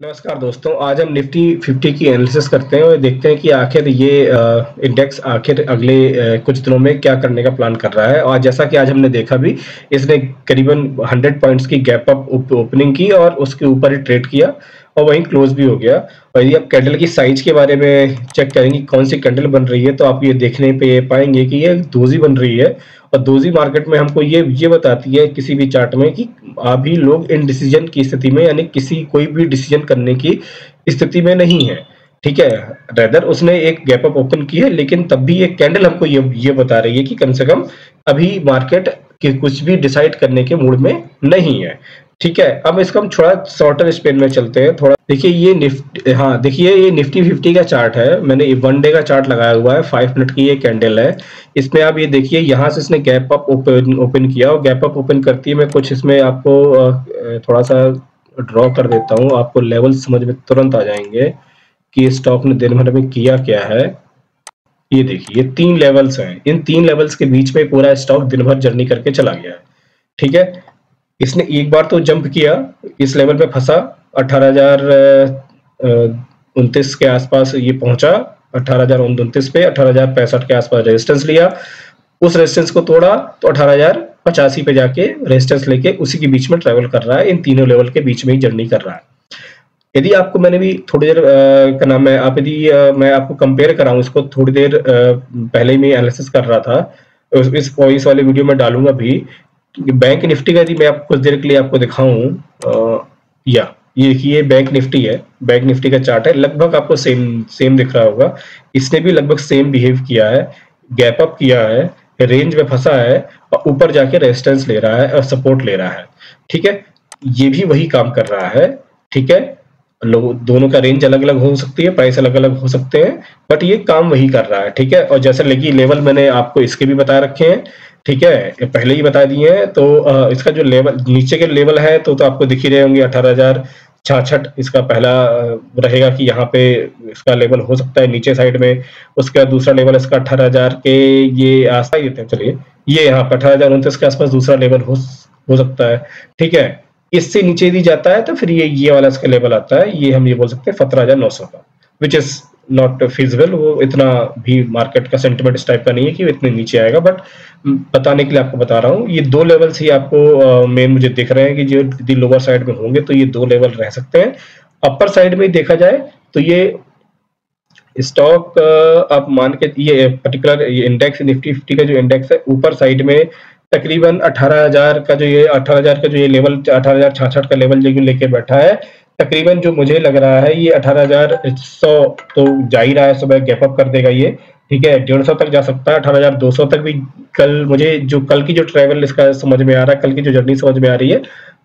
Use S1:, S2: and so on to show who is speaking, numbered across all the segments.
S1: नमस्कार दोस्तों, आज हम निफ्टी 50 की एनालिसिस करते हैं और देखते हैं कि आखिर ये इंडेक्स आखिर अगले कुछ दिनों में क्या करने का प्लान कर रहा है। और जैसा कि आज हमने देखा भी, इसने करीबन 100 पॉइंट्स की गैप अप ओपनिंग की और उसके ऊपर ही ट्रेड किया और वहीं क्लोज भी हो गया। और यदि आप कैंडल की साइज के बारे में चेक करेंगे कौन सी कैंडल बन रही है, तो आप ये देखने पे पाएंगे कि ये दोजी बन रही है। और दोजी मार्केट में हमको ये बताती है किसी भी चार्ट में कि अभी लोग इन डिसीजन की स्थिति में, यानी कोई भी डिसीजन करने की स्थिति में नहीं है। ठीक है, रेदर उसने एक गैप अप ओपन की है, लेकिन तब भी एक कैंडल हमको ये बता रही है कि कम से कम अभी मार्केट के कुछ भी डिसाइड करने के मूड में नहीं है। ठीक है, अब इसका हम थोड़ा शॉर्टर स्पेन में चलते हैं। थोड़ा देखिए ये निफ्टी, हाँ देखिए ये निफ्टी 50 का चार्ट है। मैंने 1 डे का चार्ट लगाया हुआ है, 5 मिनट की ये कैंडल है। इसमें आप ये देखिए यहाँ से इसने गैप अप ओपन किया और गैप अप ओपन करती है। मैं कुछ इसमें आपको थोड़ा सा ड्रॉ कर देता हूँ, आपको लेवल समझ में तुरंत आ जाएंगे कि स्टॉक ने दिन भर में किया क्या है। ये देखिए ये 3 लेवल्स हैं, इन 3 लेवल्स के बीच में पूरा स्टॉक दिन भर जर्नी करके चला गया है। ठीक है, इसने एक बार तो जंप किया, इस लेवल पे फंसा, 18,029 के आसपास ये पहुंचा, 18,029 पे 18,065 के आसपास रेजिस्टेंस लिया, उस रेजिस्टेंस को तोड़ा तो 18,085 पे जाके रेजिस्टेंस लेके उसी के बीच में ट्रेवल कर रहा है, इन तीनों लेवल के बीच में ही जर्नी कर रहा है। यदि आपको मैंने भी थोड़ी देर का नाम है, आप यदि मैं आपको कंपेयर कराऊं इसको, थोड़ी देर पहले ही मैं एनालिसिस कर रहा था, इस वाले वीडियो में डालूंगा भी। बैंक निफ्टी का यदि मैं आपको कुछ देर के लिए आपको दिखाऊं, या ये देखिए बैंक निफ्टी है, बैंक निफ्टी का चार्ट है, लगभग आपको सेम दिख रहा होगा। इसने भी लगभग सेम बिहेव किया है, गैप अप किया है, रेंज में फंसा है और ऊपर जाके रेजिस्टेंस ले रहा है और सपोर्ट ले रहा है। ठीक है, ये भी वही काम कर रहा है। ठीक है, लोग दोनों का रेंज अलग अलग हो सकती है, प्राइस अलग अलग हो सकते हैं, बट ये काम वही कर रहा है। ठीक है, और जैसे लगी लेवल मैंने आपको इसके भी बता रखे हैं। ठीक है, ये पहले ही बता दिए हैं। तो इसका जो लेवल नीचे के लेवल है तो आपको दिख ही रहे होंगे, 18,066 इसका पहला रहेगा कि यहाँ पे इसका लेवल हो सकता है नीचे साइड में। उसका दूसरा लेवल इसका 18,000 के ये आसपास देते हैं, चलिए ये यहाँ पर 18,029 के आसपास दूसरा लेवल हो सकता है। ठीक है, इससे नीचे यदि जाता है तो फिर ये वाला इसका लेवल आता है, ये हम ये बोल सकते हैं 17,900 का, विच इज नॉट फिजिबल। वो इतना भी मार्केट का सेंटिमेंट इस टाइप का नहीं है कि वो इतने नीचे आएगा, बट बताने के लिए आपको बता रहा हूँ। ये 2 लेवल्स ही आपको मेन मुझे दिख रहे हैं कि जो यदि लोअर साइड में होंगे तो ये 2 लेवल रह सकते हैं। अपर साइड में देखा जाए तो ये स्टॉक आप मान के, ये पर्टिकुलर इंडेक्स निफ्टी 50 का जो इंडेक्स है, ऊपर साइड में तकरीबन 18,000 का जो ये लेवल 18,066 का लेवल जो लेके बैठा है, तकरीबन जो मुझे लग रहा है ये 18,100 तो जा ही रहा है, सुबह गैप अप कर देगा ये। ठीक है, 150 तक जा सकता है, 18,200 तक भी। कल की जो ट्रेवल इसका समझ में आ रहा है, कल की जो जर्नी समझ में आ रही है,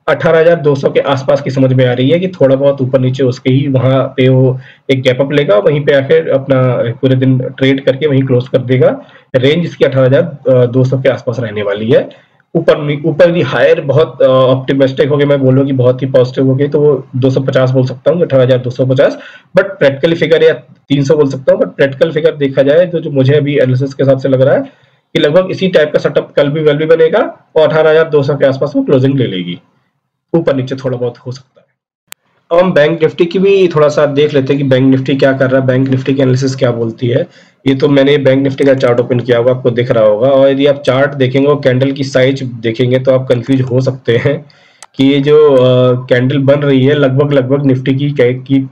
S1: 18,200 के आसपास की समझ में आ रही है कि थोड़ा बहुत ऊपर नीचे उसके ही वहां पे वो एक गैप अप लेगा, वहीं पे आकर अपना पूरे दिन ट्रेड करके वहीं क्लोज कर देगा। रेंज इसकी 18,200 के आसपास रहने वाली है। ऊपर भी हायर बहुत ऑप्टिमिस्टिक हो गए, मैं बोलूँ कि बहुत ही पॉजिटिव हो गई तो वो 250 बोल सकता हूँ, 18,250, बट प्रैक्टिकल फिगर, या 300 बोल सकता हूँ, बट प्रैक्टिकल फिगर देखा जाए तो जो मुझे अभी एनालिसिस के हिसाब से लग रहा है कि लगभग इसी टाइप का सेटअप कल भी बनेगा और 18,200 के आसपास वो क्लोजिंग ले लेगी। ऊपर नीचे थोड़ा बहुत हो सकता है। अब हम बैंक निफ्टी की भी थोड़ा सा देख लेते हैं कि बैंक निफ्टी क्या कर रहा है, बैंक निफ्टी की एनालिसिस क्या बोलती है। ये तो मैंने बैंक निफ्टी का चार्ट ओपन किया हुआ, आपको दिख रहा होगा, और यदि आप चार्ट देखेंगे और कैंडल की साइज देखेंगे तो आप कंफ्यूज हो सकते हैं कि ये जो कैंडल बन रही है लगभग निफ्टी की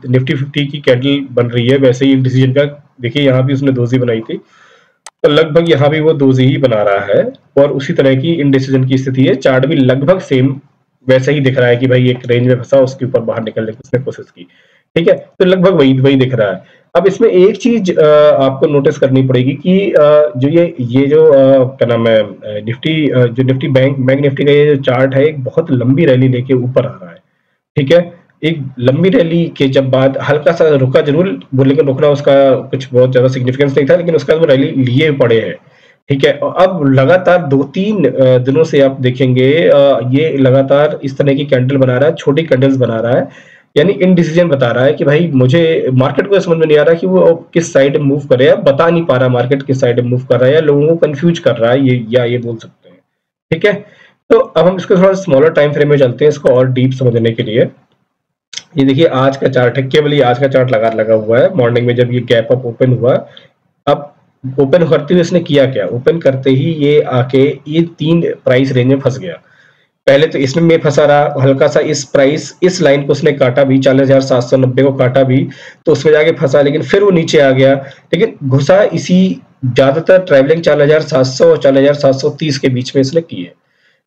S1: निफ्टी 50 की कैंडल बन रही है। वैसे ही डिसीजन का देखिए, यहाँ भी उसने दोजी बनाई थी, तो लगभग यहाँ भी वो दोजी ही बना रहा है और उसी तरह की इंडिसीजन की स्थिति है। चार्ट भी लगभग सेम वैसे ही दिख रहा है कि भाई एक रेंज में फंसा, उसके ऊपर बाहर निकलने की उसने कोशिश की। ठीक है, तो लगभग वही दिख रहा है। अब इसमें एक चीज आपको नोटिस करनी पड़ेगी कि जो ये जो क्या नाम है, जो निफ्टी बैंक निफ्टी का ये जो चार्ट है, एक बहुत लंबी रैली लेके ऊपर आ रहा है। ठीक है, एक लंबी रैली के जब बाद हल्का सा रुका जरूर, लेकिन रुकना उसका कुछ बहुत ज्यादा सिग्निफिकेंस नहीं था, लेकिन उसका वो रैली लिए पड़े हैं। ठीक है, और अब लगातार 2-3 दिनों से आप देखेंगे ये लगातार इस तरह की कैंडल बना रहा है, छोटी कैंडल्स बना रहा है, यानी इनडिसीजन बता रहा है कि भाई मुझे मार्केट को समझ में नहीं आ रहा कि वो किस साइड मूव करे, या बता नहीं पा रहा मार्केट किस साइड मूव कर रहा है, या लोगों को कंफ्यूज कर रहा है, ये बोल सकते हैं। ठीक है, तो अब हम इसको थोड़ा स्मॉलर टाइम फ्रेम में चलते हैं इसको और डीप समझने के लिए। ये देखिए आज का चार्ट है, केवल ये आज का चार्ट लगा हुआ है। मॉर्निंग में जब ये गैप अप ओपन हुआ, अब ओपन करते हुए इसने किया क्या, ओपन करते ही ये आके ये 3 प्राइस रेंज में फंस गया। पहले तो इसमें मैं फंसा रहा, हल्का सा इस प्राइस इस लाइन को उसने काटा भी, 40,790 को काटा भी, तो उसमें जाके फंसा, लेकिन फिर वो नीचे आ गया, लेकिन घुसा इसी ज्यादातर ट्रैवलिंग 40,700 और 40,730 के बीच में इसने की है।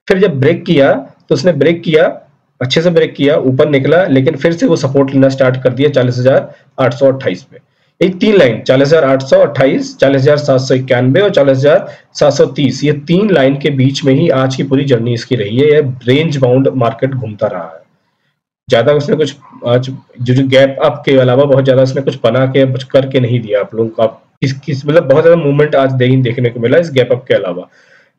S1: फिर जब ब्रेक किया तो उसने ब्रेक किया, अच्छे से ब्रेक किया, ऊपर निकला, लेकिन फिर से वो सपोर्ट लेना स्टार्ट कर दिया 40,828 पे। एक 3 लाइन 40,828, 40,791 और 40,730, ये 3 लाइन के बीच में ही आज की पूरी जर्नी इसकी रही है। ये रेंज बाउंड मार्केट घूमता रहा है। ज्यादा उसने कुछ आज जो गैप अप के अलावा बहुत ज्यादा उसने कुछ बना के कुछ करके नहीं दिया आप लोगों को। किस मतलब बहुत ज्यादा मूवमेंट आज देखने को मिला इस गैप अप के अलावा।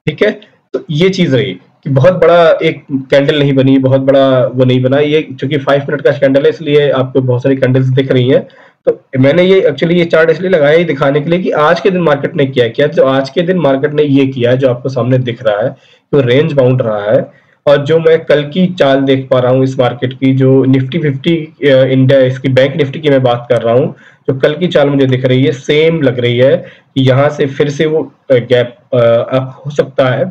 S1: ठीक है, तो ये चीज रही कि बहुत बड़ा एक कैंडल नहीं बनी, बहुत बड़ा वो नहीं बना। ये चूंकि 5 मिनट का कैंडल है इसलिए आपको बहुत सारी कैंडल्स दिख रही हैं। तो मैंने ये एक्चुअली ये चार्ट इसलिए लगाया, ये दिखाने के लिए कि आज के दिन मार्केट ने क्या किया। जो आज के दिन मार्केट ने ये किया है जो आपको सामने दिख रहा है, तो रेंज बाउंड रहा है। और जो मैं कल की चाल देख पा रहा हूँ इस मार्केट की, जो निफ्टी 50 इंडिया, इसकी बैंक निफ्टी की मैं बात कर रहा हूँ, जो कल की चाल मुझे दिख रही है सेम लग रही है कि यहाँ से फिर से वो गैप अप हो सकता है,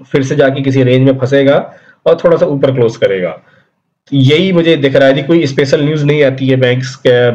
S1: फिर से जाके किसी रेंज में फंसेगा और थोड़ा सा ऊपर क्लोज करेगा। यही मुझे दिख रहा है। यदि कोई स्पेशल न्यूज नहीं आती है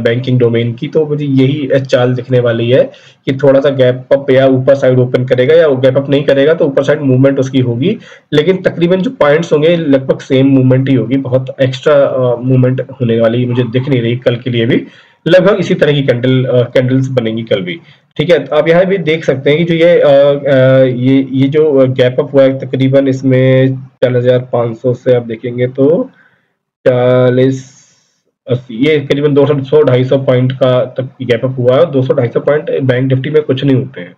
S1: बैंकिंग डोमेन की, तो मुझे यही चाल दिखने वाली है कि थोड़ा सा गैप अप या ऊपर साइड ओपन करेगा, या गैप अप नहीं करेगा तो ऊपर साइड मूवमेंट उसकी होगी, लेकिन तकरीबन जो पॉइंट्स होंगे लगभग सेम मूवमेंट ही होगी। बहुत एक्स्ट्रा मूवमेंट होने वाली मुझे दिख नहीं रही कल के लिए भी। लगभग इसी तरह की कैंडल्स बनेंगी कल भी। ठीक है, तो आप यहाँ भी देख सकते हैं कि जो ये जो गैप अप हुआ है तकरीबन इसमें 40,500 से आप देखेंगे तो 40-80, ये करीबन 200-250 पॉइंट का तक गैप अप हुआ है। 200-250 पॉइंट बैंक निफ्टी में कुछ नहीं होते हैं,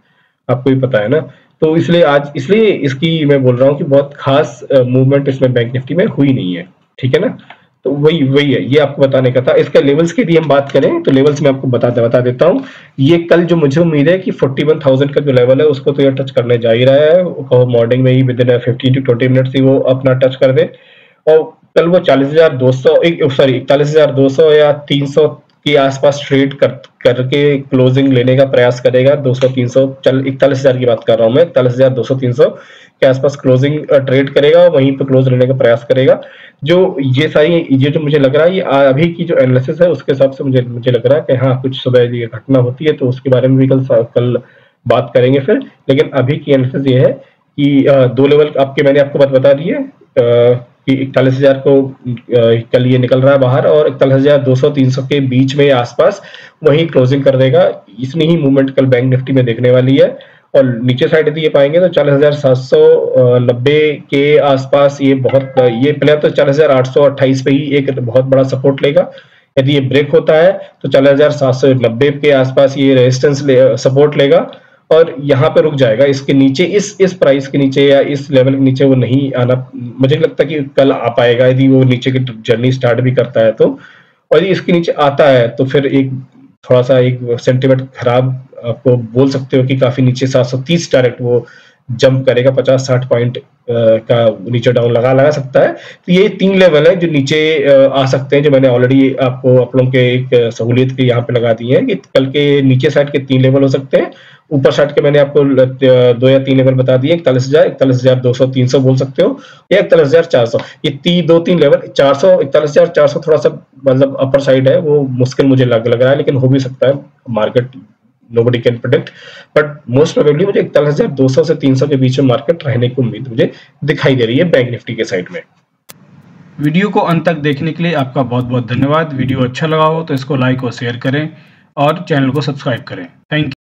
S1: आपको भी पता है ना। तो इसलिए इसकी मैं बोल रहा हूँ कि बहुत खास मूवमेंट इसमें बैंक निफ्टी में हुई नहीं है। ठीक है ना, तो वही है, ये आपको बताने का था। इसका लेवल्स की भी हम बात करें तो लेवल्स मैं आपको बता देता हूँ। ये कल जो मुझे उम्मीद है कि 41,000 का जो लेवल है उसको तो ये टच करने जा ही रहा है। मॉर्निंग में ही विद इन 15 to 20 मिनट्स ही वो अपना टच कर दे, और कल वो 41,200 या 300 के आसपास ट्रेड करके क्लोजिंग लेने का प्रयास करेगा। 200-300, चल 41,000 की बात कर रहा हूं मैं, 41,200-300 के आसपास क्लोजिंग ट्रेड करेगा, वहीं पे क्लोज लेने का प्रयास करेगा। जो जो मुझे लग रहा है, ये अभी की जो एनालिसिस है उसके हिसाब से मुझे लग रहा है कि हाँ कुछ सुबह ये घटना होती है तो उसके बारे में भी कल बात करेंगे फिर। लेकिन अभी की एनालिसिस ये है कि 2 लेवल मैंने आपको बता दिए कि 41,000 को कल ये निकल रहा है बाहर, और 41,200-300 के बीच में आसपास वही क्लोजिंग कर देगा। इतनी ही मूवमेंट कल बैंक निफ्टी में देखने वाली है। और नीचे साइड यदि ये पाएंगे तो 40,790 के आसपास ये पहले तो 40,828 पे ही एक बहुत बड़ा सपोर्ट लेगा। यदि ये ब्रेक होता है तो 40,790 के आसपास ये रेजिस्टेंस सपोर्ट लेगा, और यहाँ पे रुक जाएगा। इसके नीचे इस प्राइस के नीचे या इस लेवल के नीचे वो नहीं आना, मुझे नहीं लगता कि कल आ पाएगा यदि वो नीचे की जर्नी स्टार्ट भी करता है तो। और यदि इसके नीचे आता है तो फिर एक थोड़ा सा एक सेंटीमेंट खराब, आपको बोल सकते हो कि काफी नीचे 730 डायरेक्ट वो जंप करेगा, 50-60 पॉइंट का नीचे डाउन लगा सकता है। तो ये 3 लेवल है जो नीचे आ सकते हैं, जो मैंने ऑलरेडी आप लोगों के एक सहूलियत के यहाँ पे लगा दी है कि कल के नीचे साइड के 3 लेवल हो सकते हैं। ऊपर साइड के मैंने आपको 2 या 3 लेवल बता दिए, 41,000, 41,200, 300 बोल सकते हो, या 41,400। ये 2-3 लेवल, 400, 41,400 थोड़ा सा मतलब अपर साइड है, वो मुश्किल मुझे लग रहा है, लेकिन हो भी सकता है। Market nobody can predict, but most probably मुझे 41,200 से 300 के बीच में मार्केट रहने की उम्मीद मुझे दिखाई दे रही है बैंक निफ्टी के साइड में। वीडियो को अंत तक देखने के लिए आपका बहुत बहुत धन्यवाद। वीडियो अच्छा लगा हो तो इसको लाइक और शेयर करें और चैनल को सब्सक्राइब करें। Thank you.